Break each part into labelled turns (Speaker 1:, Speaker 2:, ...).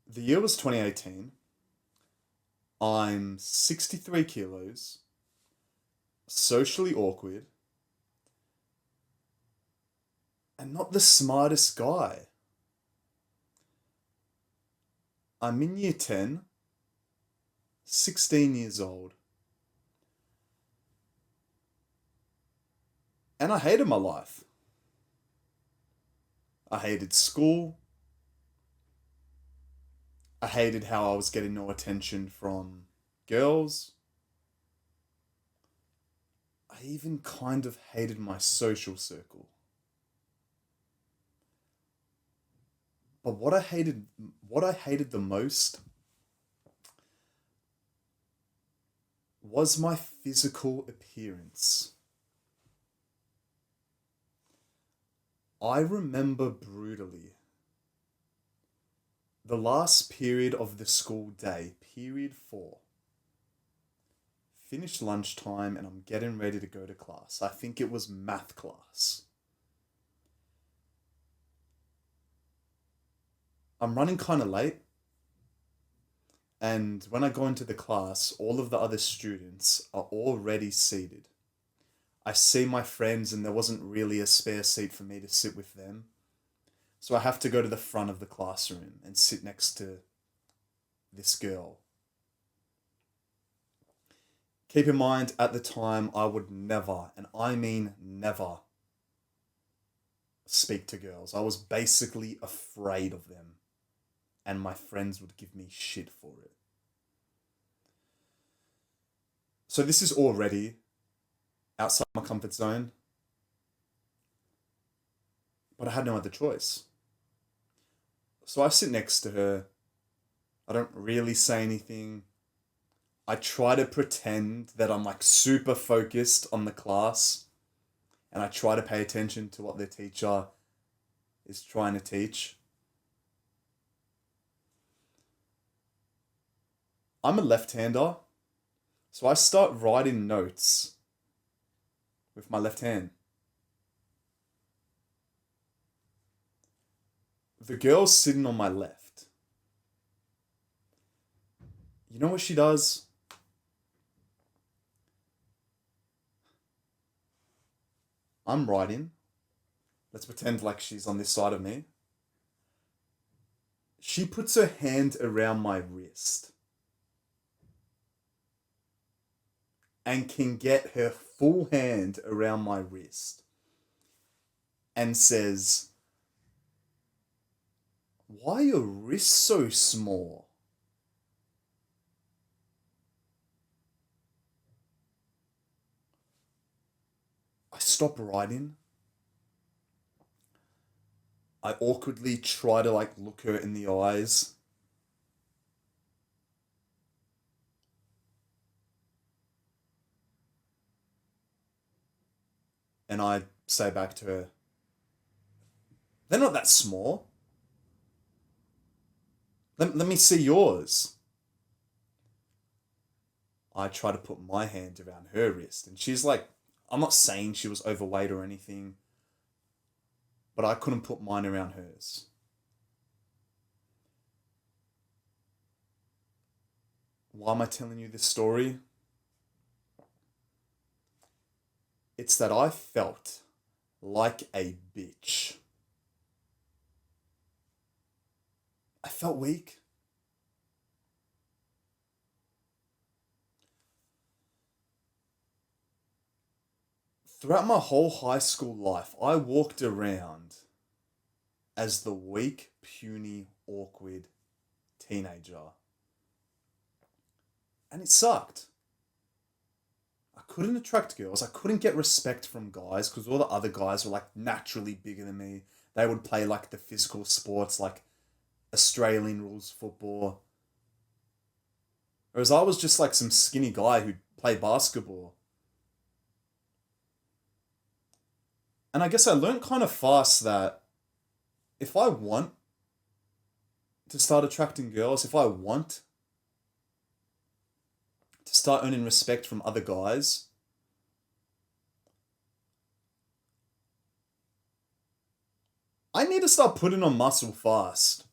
Speaker 1: The year was 2018. I'm 63 kilos, socially awkward, and not the smartest guy. I'm in year 10, 16 years old, and I hated my life. I hated school. I hated how I was getting no attention from girls. I even kind of hated my social circle. But what I hated the most was my physical appearance. I remember brutally the last period of the school day, period 4. Finished lunchtime and I'm getting ready to go to class. I think it was math class. I'm running kind of late, and when I go into the class, all of the other students are already seated. I see my friends, and there wasn't really a spare seat for me to sit with them. So I have to go to the front of the classroom and sit next to this girl. Keep in mind, at the time, I would never, and I mean never, speak to girls. I was basically afraid of them, and my friends would give me shit for it. So this is already outside my comfort zone, but I had no other choice. So I sit next to her. I don't really say anything. I try to pretend that I'm like super focused on the class, and I try to pay attention to what the teacher is trying to teach. I'm a left-hander, so I start writing notes with my left hand. The girl's sitting on my left. You know what she does? I'm writing. Let's pretend like she's on this side of me. She puts her hand around my wrist and can get her full hand around my wrist and says, "Why are your wrists so small?" I stop writing. I awkwardly try to like look her in the eyes. And I say back to her, "They're not that small. Let me see yours." I try to put my hand around her wrist, and she's like, I'm not saying she was overweight or anything, but I couldn't put mine around hers. Why am I telling you this story? It's that I felt like a bitch. I felt weak. Throughout my whole high school life, I walked around as the weak, puny, awkward teenager. And it sucked. I couldn't attract girls. I couldn't get respect from guys because all the other guys were like naturally bigger than me. They would play like the physical sports like Australian rules football. Whereas I was just like some skinny guy who'd play basketball. And I guess I learned kind of fast that if I want to start attracting girls, if I want to start earning respect from other guys, I need to start putting on muscle fast.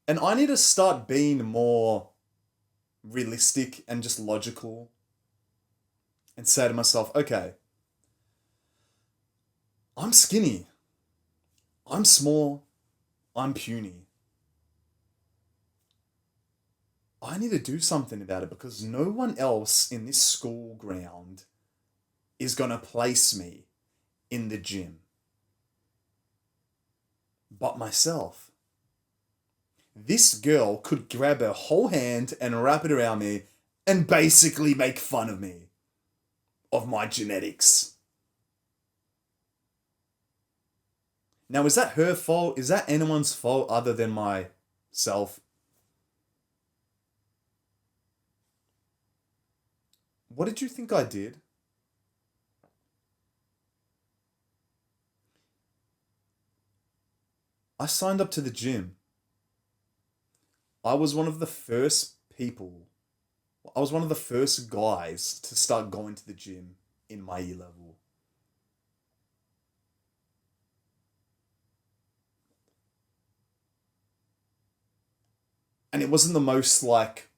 Speaker 1: And I need to start being more realistic and just logical and say to myself, okay, I'm skinny, I'm small, I'm puny. I need to do something about it because no one else in this school ground is going to place me in the gym but myself. This girl could grab her whole hand and wrap it around me and basically make fun of me, of my genetics. Now, is that her fault? Is that anyone's fault other than myself? What did you think I did? I signed up to the gym. I was one of the first people, I was one of the first guys to start going to the gym in my year level. And it wasn't the most like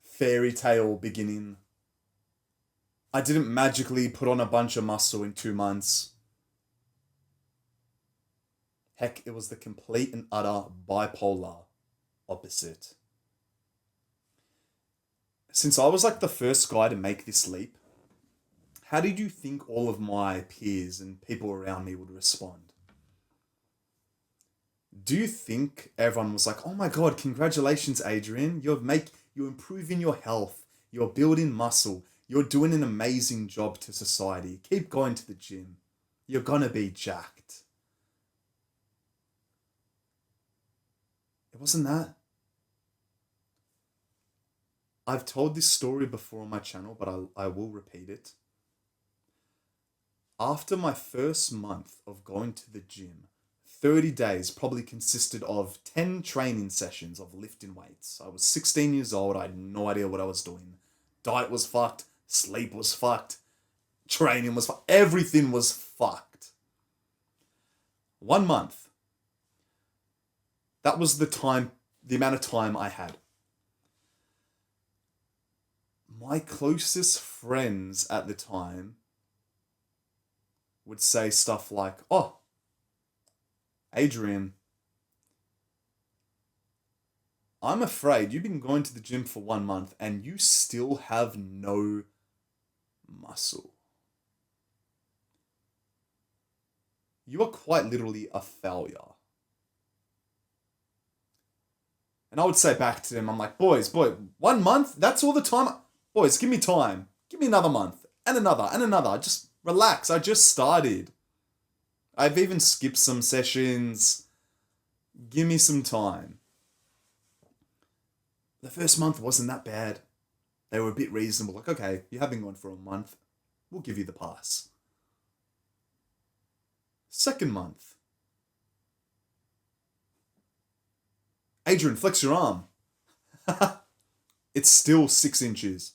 Speaker 1: fairy tale beginning. I didn't magically put on a bunch of muscle in 2 months. Heck, it was the complete and utter bipolar opposite. Since I was like the first guy to make this leap, how did you think all of my peers and people around me would respond? Do you think everyone was like, "Oh my god, congratulations, Adrian! You're improving your health. You're building muscle. You're doing an amazing job to society. Keep going to the gym. You're gonna be jacked." It wasn't that. I've told this story before on my channel, but I will repeat it. After my first month of going to the gym, 30 days probably consisted of 10 training sessions of lifting weights. I was 16 years old. I had no idea what I was doing. Diet was fucked. Sleep was fucked. Training was fucked. Everything was fucked. 1 month. That was the amount of time I had. My closest friends at the time would say stuff like, "Oh, Adrian, I'm afraid you've been going to the gym for 1 month and you still have no muscle. You are quite literally a failure." And I would say back to them, I'm like, boy, 1 month? That's all the time? Boys, give me time. Give me another month. And another, and another. Just relax. I just started. I've even skipped some sessions. Give me some time. The first month wasn't that bad. They were a bit reasonable. Like, okay, you have been going for a month. We'll give you the pass. Second month. Adrian, flex your arm. It's still 6 inches.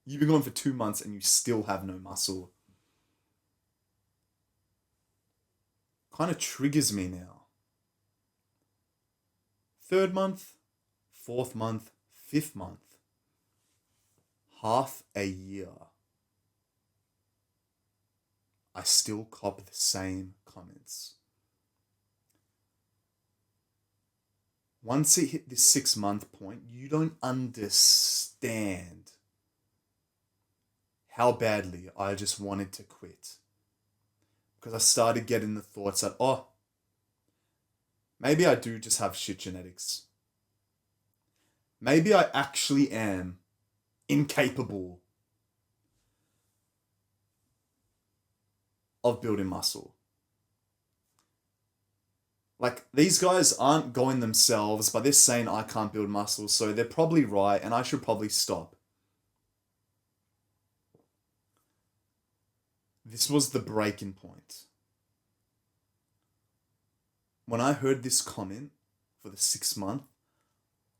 Speaker 1: You've been going for 2 months and you still have no muscle. Kind of triggers me now. Third month, fourth month, fifth month. Half a year. I still cop the same comments. Once it hit this 6 month point, you don't understand how badly I just wanted to quit. Because I started getting the thoughts that, oh, maybe I do just have shit genetics. Maybe I actually am incapable of building muscle. Like, these guys aren't going themselves, but they're saying I can't build muscle, so they're probably right, and I should probably stop. This was the breaking point. When I heard this comment for the 6 month,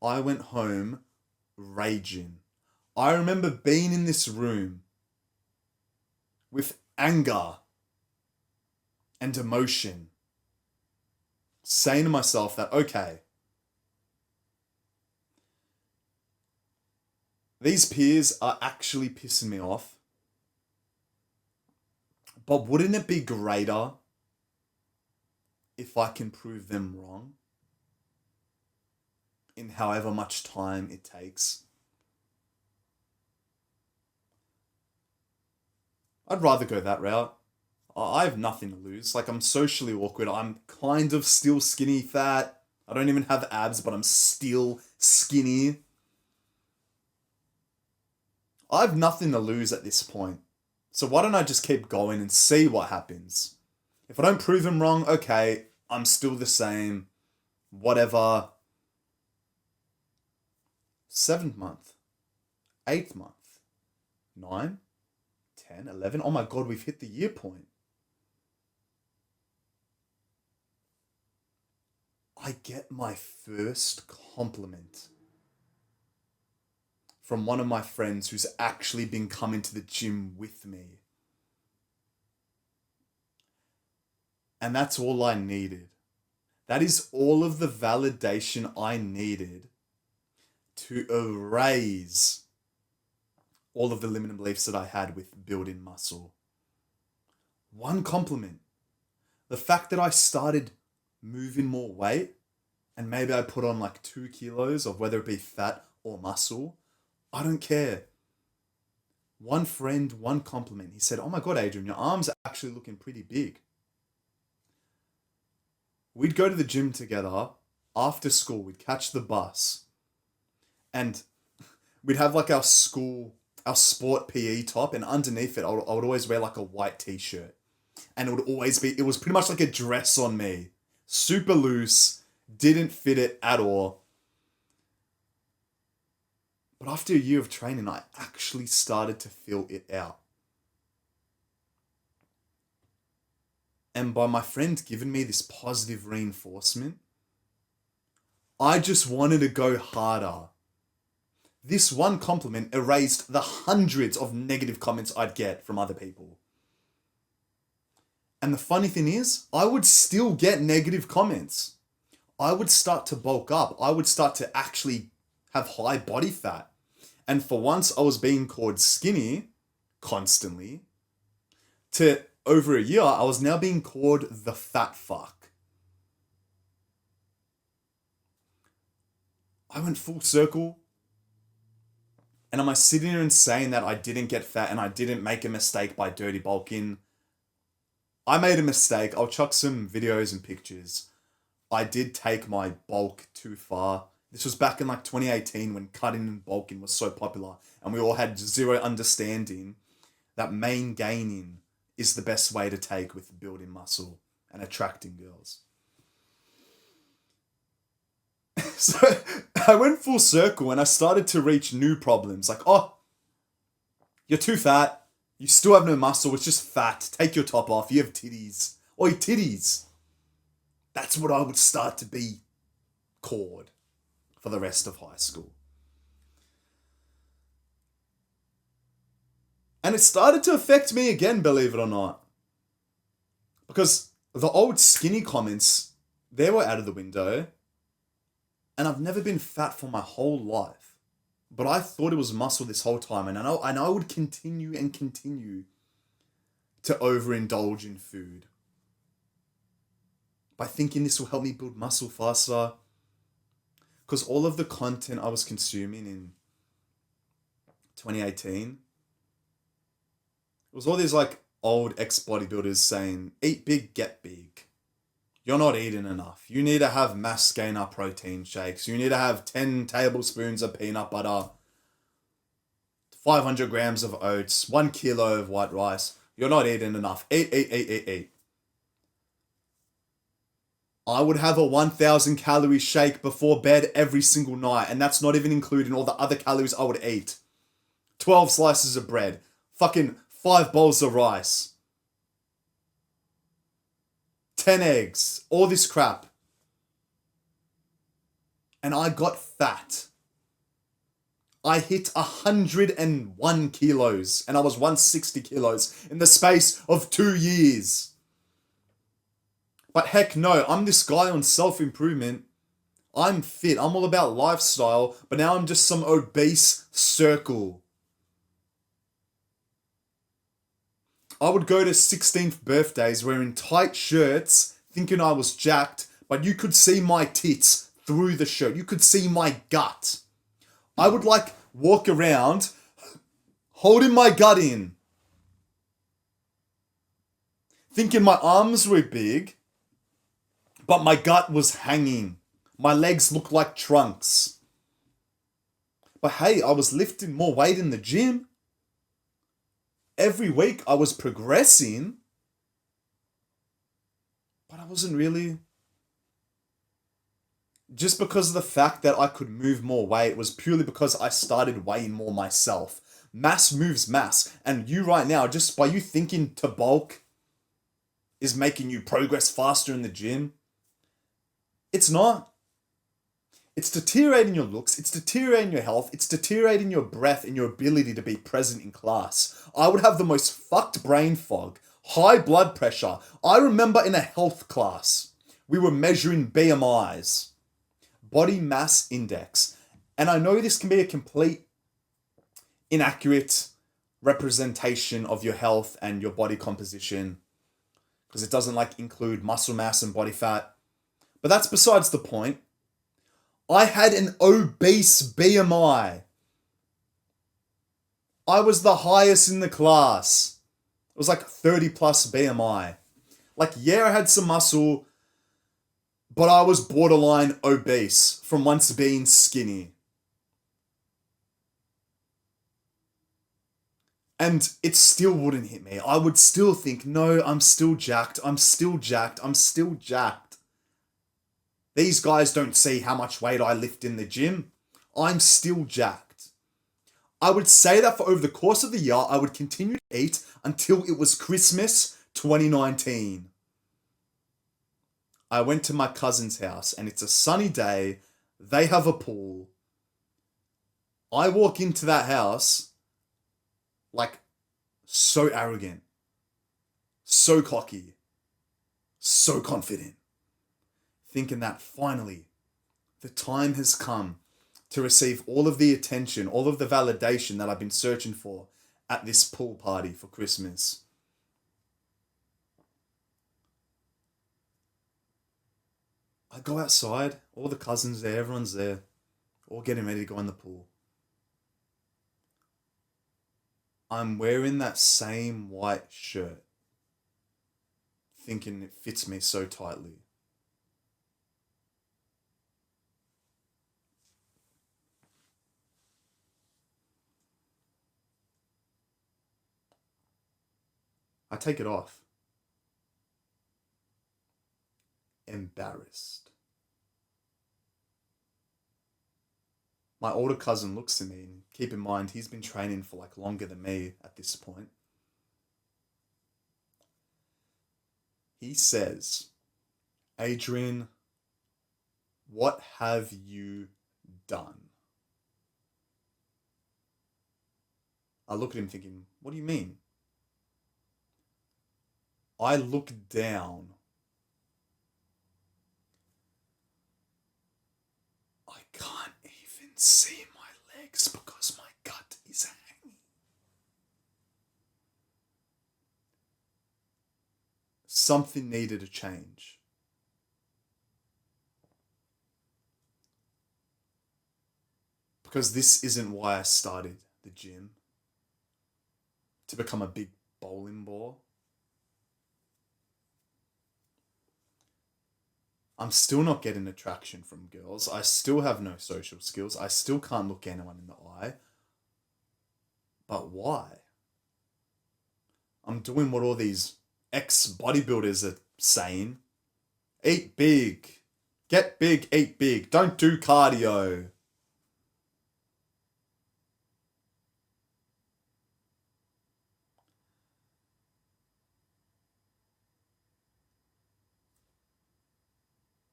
Speaker 1: I went home raging. I remember being in this room with anger and emotion. saying to myself that, okay, these peers are actually pissing me off, but wouldn't it be greater if I can prove them wrong in however much time it takes? I'd rather go that route. I have nothing to lose. Like, I'm socially awkward. I'm kind of still skinny fat. I don't even have abs, but I'm still skinny. I have nothing to lose at this point. So why don't I just keep going and see what happens? If I don't prove him wrong, okay, I'm still the same. Whatever. 7th month. 8th month. 9. 10, 11. Oh my God, we've hit the year point. I get my first compliment from one of my friends who's actually been coming to the gym with me. And that's all I needed. That is all of the validation I needed to erase all of the limiting beliefs that I had with building muscle. One compliment. The fact that I started moving more weight and maybe I put on like 2 kilos of whether it be fat or muscle, I don't care. One friend, one compliment. He said, "Oh my God, Adrian, your arms are actually looking pretty big." We'd go to the gym together after school. We'd catch the bus and we'd have like our sport PE top, and underneath it, I would always wear like a white t-shirt. And it was pretty much like a dress on me. Super loose, didn't fit it at all. But after a year of training, I actually started to feel it out. And by my friend giving me this positive reinforcement, I just wanted to go harder. This one compliment erased the hundreds of negative comments I'd get from other people. And the funny thing is, I would still get negative comments. I would start to bulk up. I would start to actually have high body fat. And for once, I was being called skinny constantly. To over a year, I was now being called the fat fuck. I went full circle. And am I sitting here and saying that I didn't get fat and I didn't make a mistake by dirty bulking? I made a mistake. I'll chuck some videos and pictures. I did take my bulk too far. This was back in like 2018 when cutting and bulking was so popular and we all had zero understanding that main gaining is the best way to take with building muscle and attracting girls. So I went full circle and I started to reach new problems. Like, oh, you're too fat. You still have no muscle. It's just fat. Take your top off. You have titties. Oi, titties. That's what I would start to be called for the rest of high school. And it started to affect me again, believe it or not. Because the old skinny comments, they were out of the window. And I've never been fat for my whole life. But I thought it was muscle this whole time. And I would continue to overindulge in food. By thinking this will help me build muscle faster. Because all of the content I was consuming in 2018, it was all these like old ex-bodybuilders saying, eat big, get big. You're not eating enough. You need to have mass gainer protein shakes. You need to have 10 tablespoons of peanut butter, 500 grams of oats, 1 kilo of white rice. You're not eating enough. Eat. I would have a 1,000 calorie shake before bed every single night. And that's not even including all the other calories I would eat. 12 slices of bread. Fucking 5 bowls of rice. 10 eggs, all this crap. And I got fat. I hit 101 kilos and I was 160 kilos in the space of 2 years. But heck no, I'm this guy on self-improvement. I'm fit. I'm all about lifestyle, but now I'm just some obese circle. I would go to 16th birthdays wearing tight shirts, thinking I was jacked, but you could see my tits through the shirt. You could see my gut. I would like walk around holding my gut in, thinking my arms were big, but my gut was hanging. My legs looked like trunks. But hey, I was lifting more weight in the gym. Every week I was progressing, but I wasn't really. Just because of the fact that I could move more weight was purely because I started weighing more myself. Mass moves mass. And you right now, just by you thinking to bulk is making you progress faster in the gym. It's not. It's deteriorating your looks, it's deteriorating your health, it's deteriorating your breath and your ability to be present in class. I would have the most fucked brain fog, high blood pressure. I remember in a health class, we were measuring BMIs, body mass index. And I know this can be a complete inaccurate representation of your health and your body composition because it doesn't like include muscle mass and body fat. But that's besides the point. I had an obese BMI. I was the highest in the class. It was like 30 plus BMI. Like, yeah, I had some muscle, but I was borderline obese from once being skinny. And it still wouldn't hit me. I would still think, no, I'm still jacked. I'm still jacked. I'm still jacked. These guys don't see how much weight I lift in the gym. I'm still jacked. I would say that for over the course of the year, I would continue to eat until it was Christmas 2019. I went to my cousin's house and it's a sunny day. They have a pool. I walk into that house like so arrogant, so cocky, so confident, thinking that finally the time has come to receive all of the attention, all of the validation that I've been searching for at this pool party for Christmas. I go outside, all the cousins there, everyone's there, all getting ready to go in the pool. I'm wearing that same white shirt, thinking it fits me so tightly. I take it off. Embarrassed. My older cousin looks at me, and keep in mind, he's been training for like longer than me at this point. He says, Adrian, what have you done? I look at him thinking, what do you mean? I look down. I can't even see my legs because my gut is hanging. Something needed to change. Because this isn't why I started the gym. To become a big bowling ball. I'm still not getting attraction from girls. I still have no social skills. I still can't look anyone in the eye. But why? I'm doing what all these ex-bodybuilders are saying. Eat big. Get big, eat big. Don't do cardio.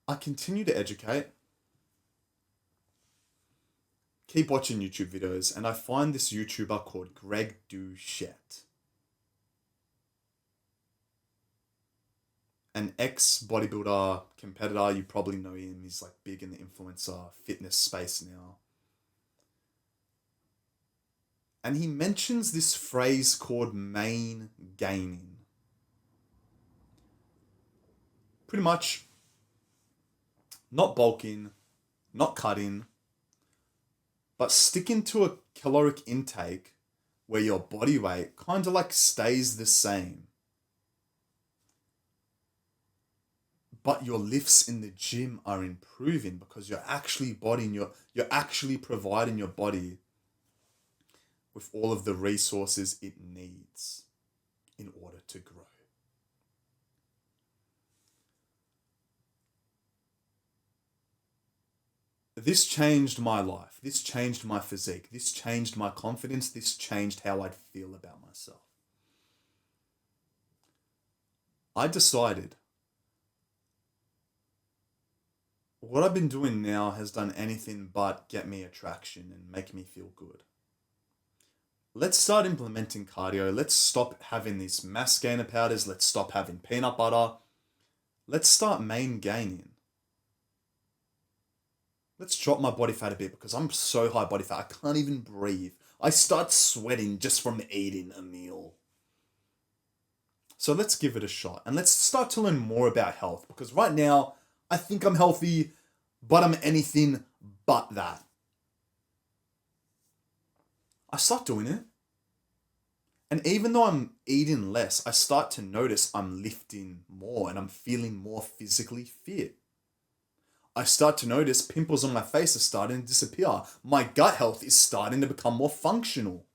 Speaker 1: I continue to educate. Keep watching YouTube videos, and I find this YouTuber called Greg Doucette. an ex-bodybuilder competitor. You probably know him. He's like big in the influencer fitness space now. And he mentions this phrase called main gaining. Pretty much not bulking, not cutting, but sticking to a caloric intake where your body weight kind of like stays the same. But your lifts in the gym are improving because you're actually providing your body with all of the resources it needs in order to grow. This changed my life. This changed my physique. This changed my confidence. This changed how I'd feel about myself. I decided what I've been doing now has done anything but get me attraction and make me feel good. Let's start implementing cardio. Let's stop having these mass gainer powders. Let's stop having peanut butter. Let's start main gaining. Let's drop my body fat a bit because I'm so high body fat, I can't even breathe. I start sweating just from eating a meal. So let's give it a shot and let's start to learn more about health because right now, I think I'm healthy, but I'm anything but that. I start doing it. And even though I'm eating less, I start to notice I'm lifting more and I'm feeling more physically fit. I start to notice pimples on my face are starting to disappear. My gut health is starting to become more functional.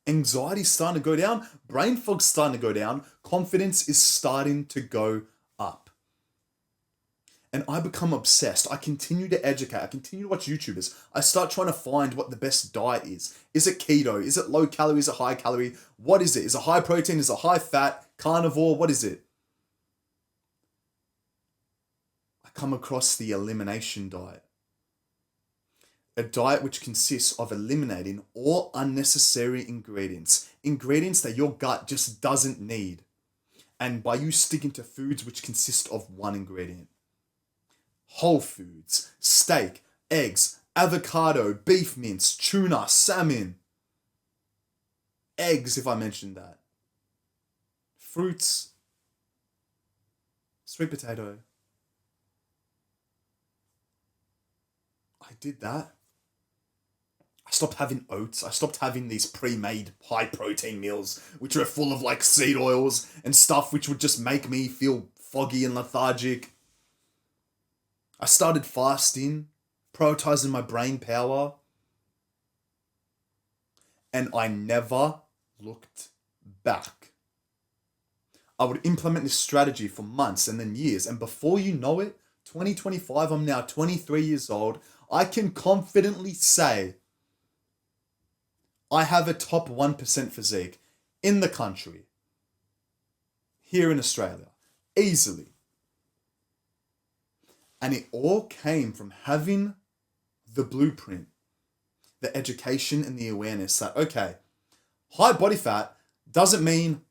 Speaker 1: Anxiety's starting to go down. Brain fog's starting to go down. Confidence is starting to go up. And I become obsessed. I continue to educate. I continue to watch YouTubers. I start trying to find what the best diet is. Is it keto? Is it low calorie? Is it high calorie? What is it? Is it high protein? Is it high fat? Carnivore? What is it? I come across the elimination diet. A diet which consists of eliminating all unnecessary ingredients. Ingredients that your gut just doesn't need. And by you sticking to foods which consist of one ingredient. Whole foods, steak, eggs, avocado, beef mince, tuna, salmon. Eggs, if I mentioned that. Fruits, sweet potato. I did that. I stopped having oats. I stopped having these pre-made high protein meals, which were full of like seed oils and stuff which would just make me feel foggy and lethargic. I started fasting, prioritizing my brain power, and I never looked back. I would implement this strategy for months and then years, and before you know it, 2025, I'm now 23 years old, I can confidently say I have a top 1% physique in the country, here in Australia, easily. And it all came from having the blueprint, the education and the awareness that, okay, high body fat doesn't mean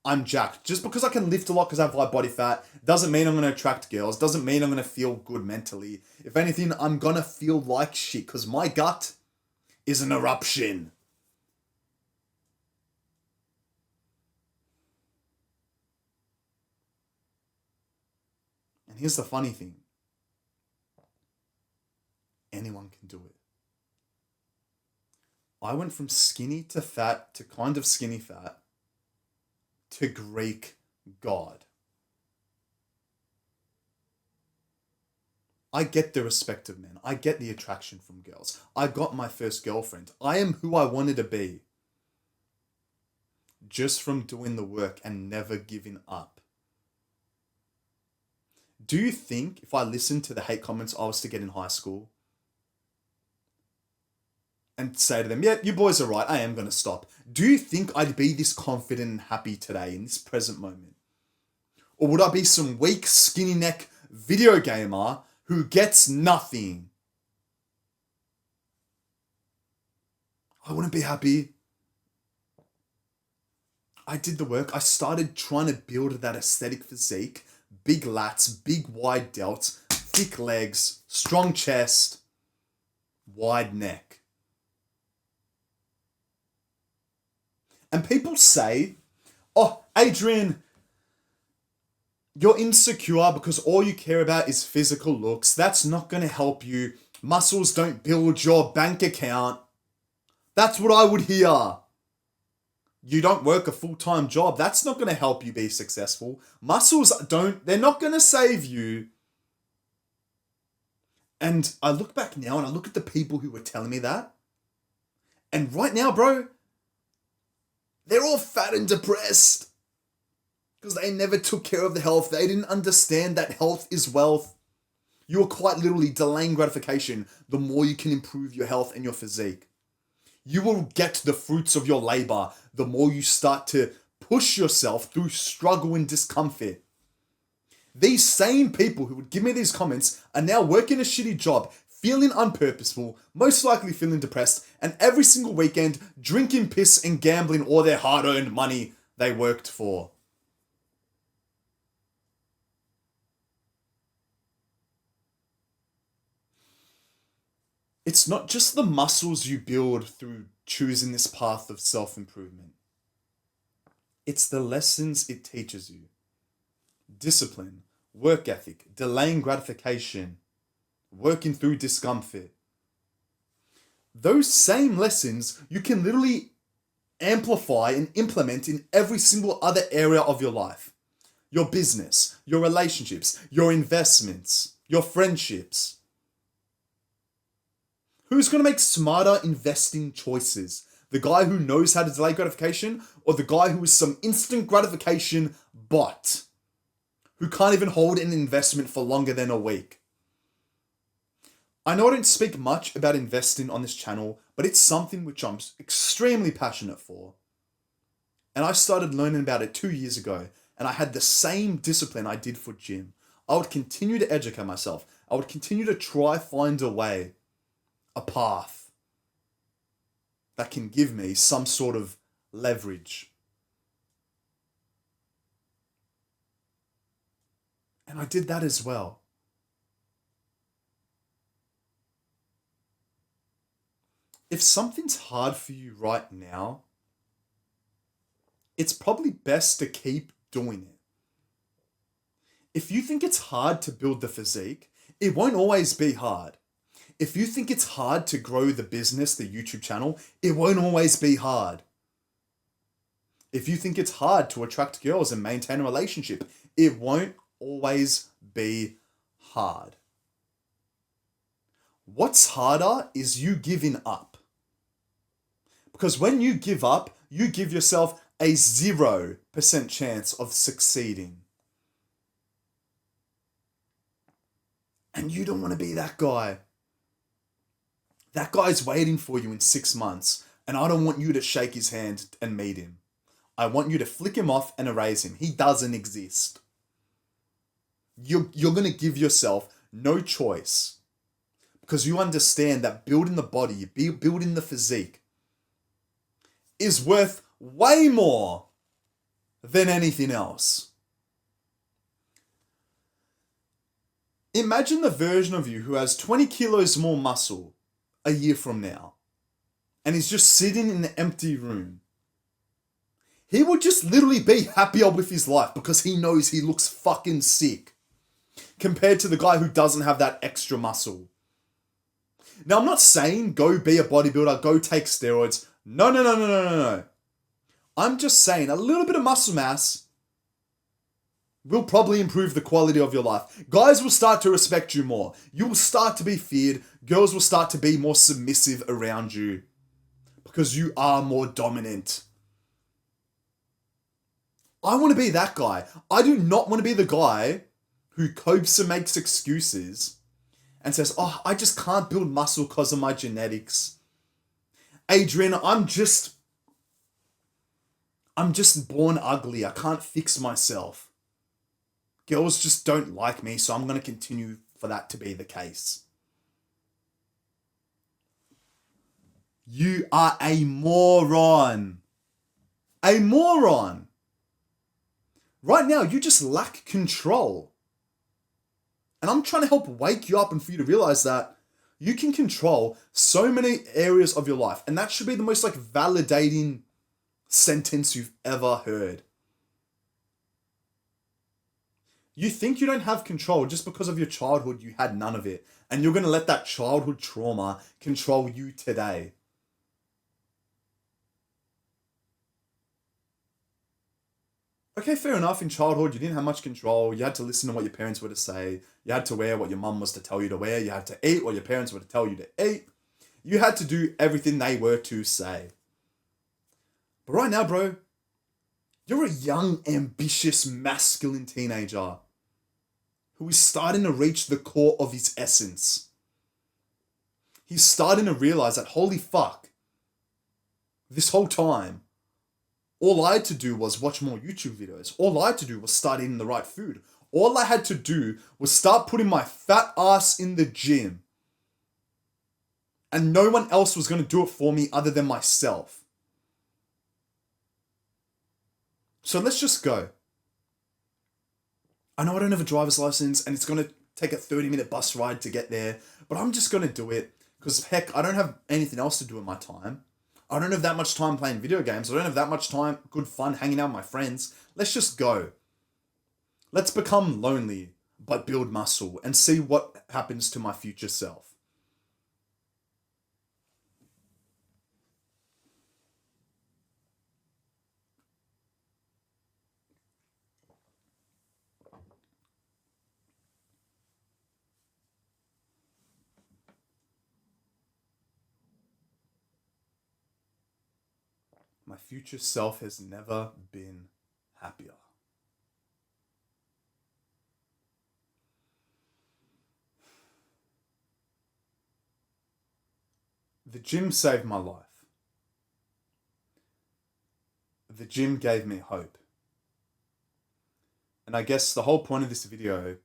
Speaker 1: I'm jacked. Just because I can lift a lot because I have high body fat doesn't mean I'm going to attract girls, doesn't mean I'm going to feel good mentally. If anything, I'm going to feel like shit because my gut is an eruption. And here's the funny thing. Anyone can do it. I went from skinny to fat to kind of skinny fat to Greek god. I get the respect of men. I get the attraction from girls. I got my first girlfriend. I am who I wanted to be. Just from doing the work and never giving up. Do you think if I listened to the hate comments I was to get in high school, and say to them, yeah, you boys are right, I am going to stop. Do you think I'd be this confident and happy today in this present moment? Or would I be some weak, skinny neck video gamer who gets nothing? I wouldn't be happy. I did the work. I started trying to build that aesthetic physique big lats, big wide delts, thick legs, strong chest, wide neck. And people say, oh, Adrian, you're insecure because all you care about is physical looks. That's not going to help you. Muscles don't build your bank account. That's what I would hear. You don't work a full-time job. That's not going to help you be successful. Muscles they're not going to save you. And I look back now and I look at the people who were telling me that. And right now, bro, they're all fat and depressed. Because they never took care of the health. They didn't understand that health is wealth. You are quite literally delaying gratification the more you can improve your health and your physique. You will get the fruits of your labor the more you start to push yourself through struggle and discomfort. These same people who would give me these comments are now working a shitty job, feeling unpurposeful, most likely feeling depressed, and every single weekend drinking piss and gambling all their hard-earned money they worked for. It's not just the muscles you build through choosing this path of self-improvement. It's the lessons it teaches you. Discipline, work ethic, delaying gratification, working through discomfort. Those same lessons you can literally amplify and implement in every single other area of your life. Your business, your relationships, your investments, your friendships. Who's going to make smarter investing choices? The guy who knows how to delay gratification or the guy who is some instant gratification bot who can't even hold an investment for longer than a week? I know I don't speak much about investing on this channel, but it's something which I'm extremely passionate for. And I started learning about it 2 years ago, and I had the same discipline I did for gym. I would continue to educate myself. I would continue to try find a way, a path that can give me some sort of leverage. And I did that as well. If something's hard for you right now, it's probably best to keep doing it. If you think it's hard to build the physique, it won't always be hard. If you think it's hard to grow the business, the YouTube channel, it won't always be hard. If you think it's hard to attract girls and maintain a relationship, it won't always be hard. What's harder is you giving up. Because when you give up, you give yourself a 0% chance of succeeding. And you don't want to be that guy. That guy's waiting for you in 6 months, and I don't want you to shake his hand and meet him. I want you to flick him off and erase him. He doesn't exist. You're going to give yourself no choice because you understand that building the body, building the physique is worth way more than anything else. Imagine the version of you who has 20 kilos more muscle a year from now, and he's just sitting in an empty room. He would just literally be happier with his life because he knows he looks fucking sick compared to the guy who doesn't have that extra muscle. Now, I'm not saying go be a bodybuilder, go take steroids. No. I'm just saying a little bit of muscle mass will probably improve the quality of your life. Guys will start to respect you more. You will start to be feared. Girls will start to be more submissive around you because you are more dominant. I want to be that guy. I do not want to be the guy who copes and makes excuses and says, oh, I just can't build muscle because of my genetics. Adrian, I'm just born ugly. I can't fix myself. Girls just don't like me, so I'm going to continue for that to be the case. You are a moron. A moron. Right now, you just lack control. And I'm trying to help wake you up and for you to realize that you can control so many areas of your life. And that should be the most like validating sentence you've ever heard. You think you don't have control just because of your childhood, you had none of it. And you're going to let that childhood trauma control you today. Okay, fair enough. In childhood, you didn't have much control. You had to listen to what your parents were to say. You had to wear what your mum was to tell you to wear. You had to eat what your parents were to tell you to eat. You had to do everything they were to say. But right now, bro, you're a young, ambitious, masculine teenager who is starting to reach the core of his essence. He's starting to realize that, holy fuck, this whole time, all I had to do was watch more YouTube videos. All I had to do was start eating the right food. All I had to do was start putting my fat ass in the gym. And no one else was going to do it for me other than myself. So let's just go. I know I don't have a driver's license and it's going to take a 30-minute bus ride to get there, but I'm just going to do it because, heck, I don't have anything else to do in my time. I don't have that much time playing video games. I don't have that much time, good fun, hanging out with my friends. Let's just go. Let's become lonely, but build muscle and see what happens to my future self. My future self has never been happier. The gym saved my life. The gym gave me hope. And I guess the whole point of this video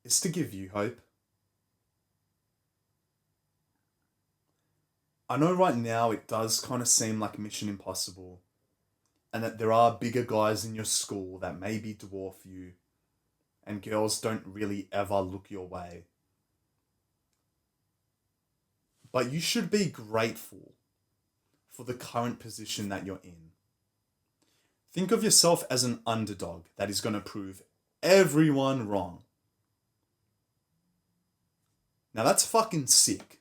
Speaker 1: is to give you hope. I know right now it does kind of seem like Mission Impossible, and that there are bigger guys in your school that maybe dwarf you, and girls don't really ever look your way. But you should be grateful for the current position that you're in. Think of yourself as an underdog that is going to prove everyone wrong. Now that's fucking sick.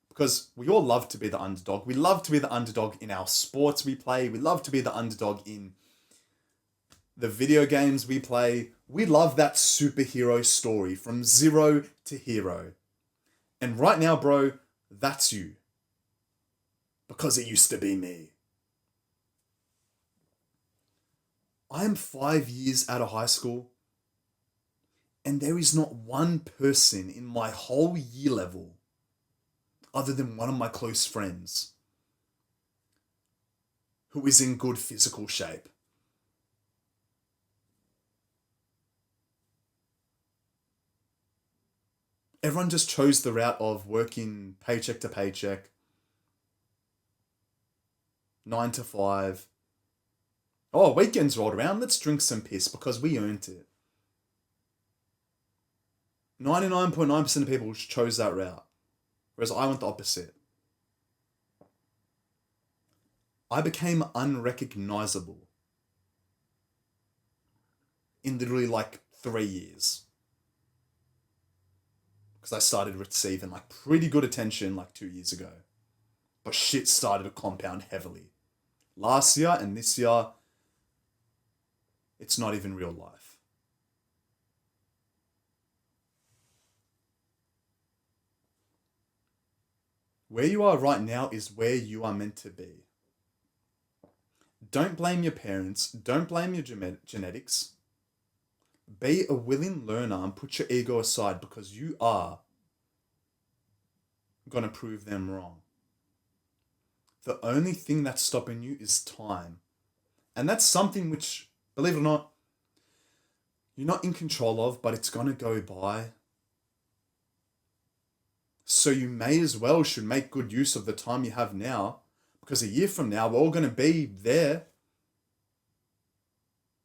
Speaker 1: Because we all love to be the underdog. We love to be the underdog in our sports we play. We love to be the underdog in the video games we play. We love that superhero story from zero to hero. And right now, bro, that's you. Because it used to be me. I am 5 years out of high school, and there is not one person in my whole year level other than one of my close friends who is in good physical shape. Everyone just chose the route of working paycheck to paycheck, 9 to 5. Oh, weekends rolled around, let's drink some piss because we earned it. 99.9% of people chose that route. Whereas I went the opposite. I became unrecognizable in literally like 3 years. Because I started receiving like pretty good attention like 2 years ago. But shit started to compound heavily. Last year and this year, it's not even real life. Where you are right now is where you are meant to be. Don't blame your parents. Don't blame your genetics. Be a willing learner and put your ego aside because you are going to prove them wrong. The only thing that's stopping you is time. And that's something which, believe it or not, you're not in control of, but it's going to go by. So you may as well should make good use of the time you have now Because a year from now, we're all going to be there.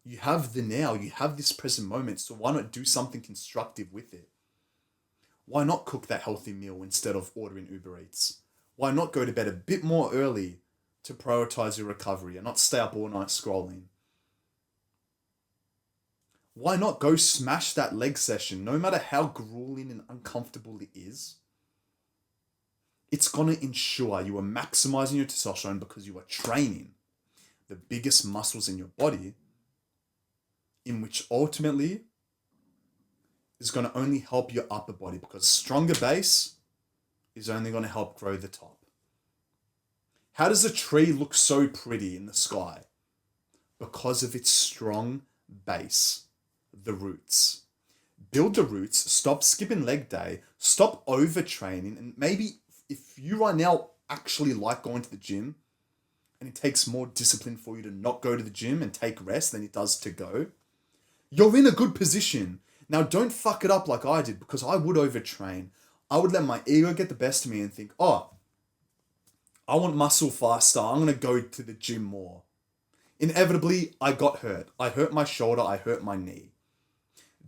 Speaker 1: You have the now, you have this present moment, so why not do something constructive with it? Why not cook that healthy meal instead of ordering Uber Eats? Why not go to bed a bit more early to prioritize your recovery and not stay up all night scrolling? Why not go smash that leg session, no matter how grueling and uncomfortable it is? It's going to ensure you are maximizing your testosterone because you are training the biggest muscles in your body, in which ultimately is going to only help your upper body, because stronger base is only going to help grow the top. How does a tree look so pretty in the sky? Because of its strong base, the roots. Build the roots, stop skipping leg day, stop overtraining, and maybe if you right now actually like going to the gym, and it takes more discipline for you to not go to the gym and take rest than it does to go, you're in a good position. Now, don't fuck it up like I did, because I would overtrain. I would let my ego get the best of me and think, oh, I want muscle faster. I'm going to go to the gym more. Inevitably, I got hurt. I hurt my shoulder. I hurt my knee.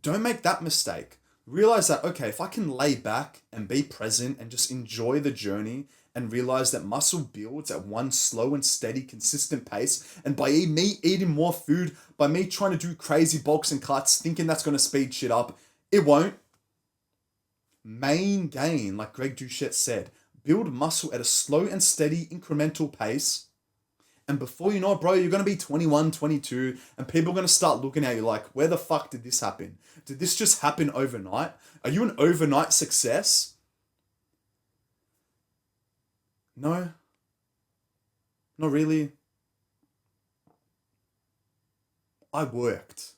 Speaker 1: Don't make that mistake. Realize that, okay, if I can lay back and be present and just enjoy the journey and realize that muscle builds at one slow and steady, consistent pace, and by me eating more food, by me trying to do crazy bulks and cuts, thinking that's going to speed shit up, it won't. Main gain, like Greg Doucette said, build muscle at a slow and steady incremental pace. And before you know it, bro, you're going to be 21, 22, and people are going to start looking at you like, where the fuck did this happen? Did this just happen overnight? Are you an overnight success? No. Not really. I worked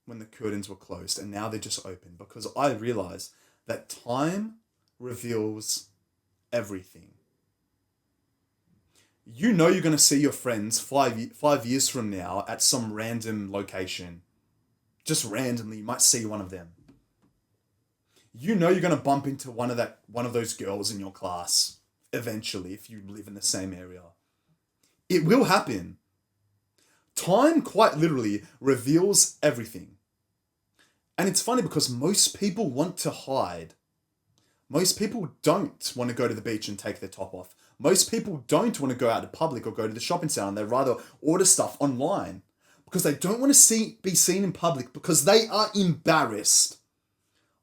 Speaker 1: when the curtains were closed, and now they're just open, because I realized that time reveals everything. You know you're going to see your friends 5 years from now at some random location. Just randomly, you might see one of them. You know you're going to bump into one of those girls in your class eventually if you live in the same area. It will happen. Time quite literally reveals everything. And it's funny because most people want to hide. Most people don't want to go to the beach and take their top off. Most people don't want to go out to public or go to the shopping center. They'd rather order stuff online because they don't want to be seen in public, because they are embarrassed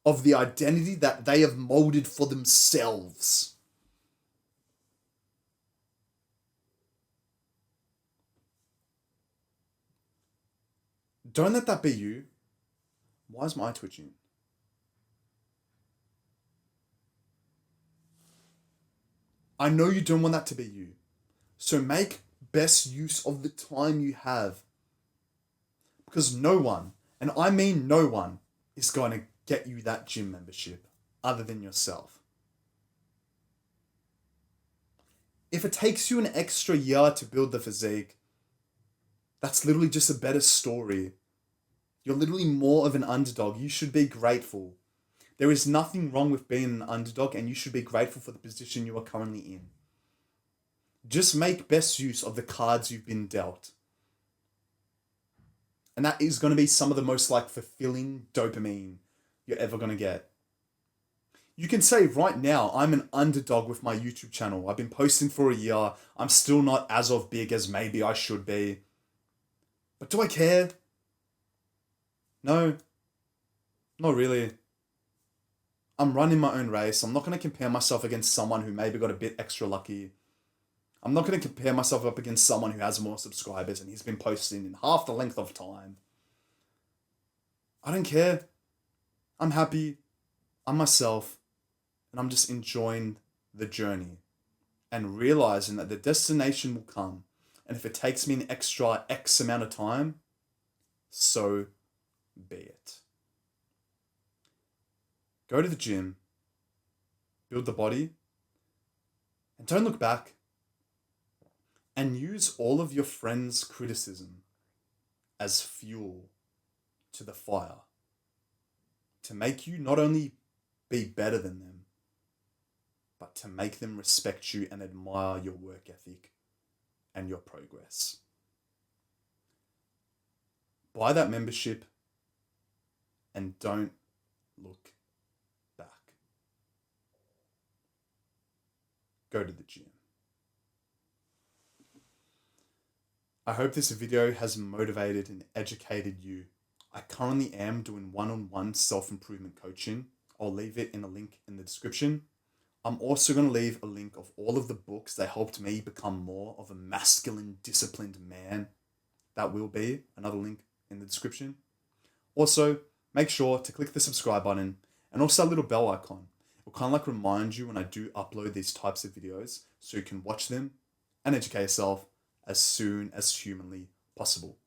Speaker 1: of the identity that they have molded for themselves. Don't let that be you. Why is my eye twitching? I know you don't want that to be you. So make best use of the time you have. Because no one, and I mean no one, is going to get you that gym membership other than yourself. If it takes you an extra year to build the physique, that's literally just a better story. You're literally more of an underdog. You should be grateful. There is nothing wrong with being an underdog, and you should be grateful for the position you are currently in. Just make best use of the cards you've been dealt. And that is going to be some of the most fulfilling dopamine you're ever going to get. You can say right now, I'm an underdog with my YouTube channel. I've been posting for a year. I'm still not as big as maybe I should be. But do I care? No, not really. I'm running my own race. I'm not going to compare myself against someone who maybe got a bit extra lucky. I'm not going to compare myself up against someone who has more subscribers and he's been posting in half the length of time. I don't care. I'm happy. I'm myself. And I'm just enjoying the journey and realizing that the destination will come. And if it takes me an extra X amount of time, so be it. Go to the gym, build the body, and don't look back. And use all of your friends' criticism as fuel to the fire to make you not only be better than them, but to make them respect you and admire your work ethic and your progress. Buy that membership and don't look back. Go to the gym. I hope this video has motivated and educated you. I currently am doing one-on-one self-improvement coaching. I'll leave it in a link in the description. I'm also going to leave a link of all of the books that helped me become more of a masculine, disciplined man. That will be another link in the description. Also, make sure to click the subscribe button and also a little bell icon. It will kind of like remind you when I do upload these types of videos so you can watch them and educate yourself as soon as humanly possible.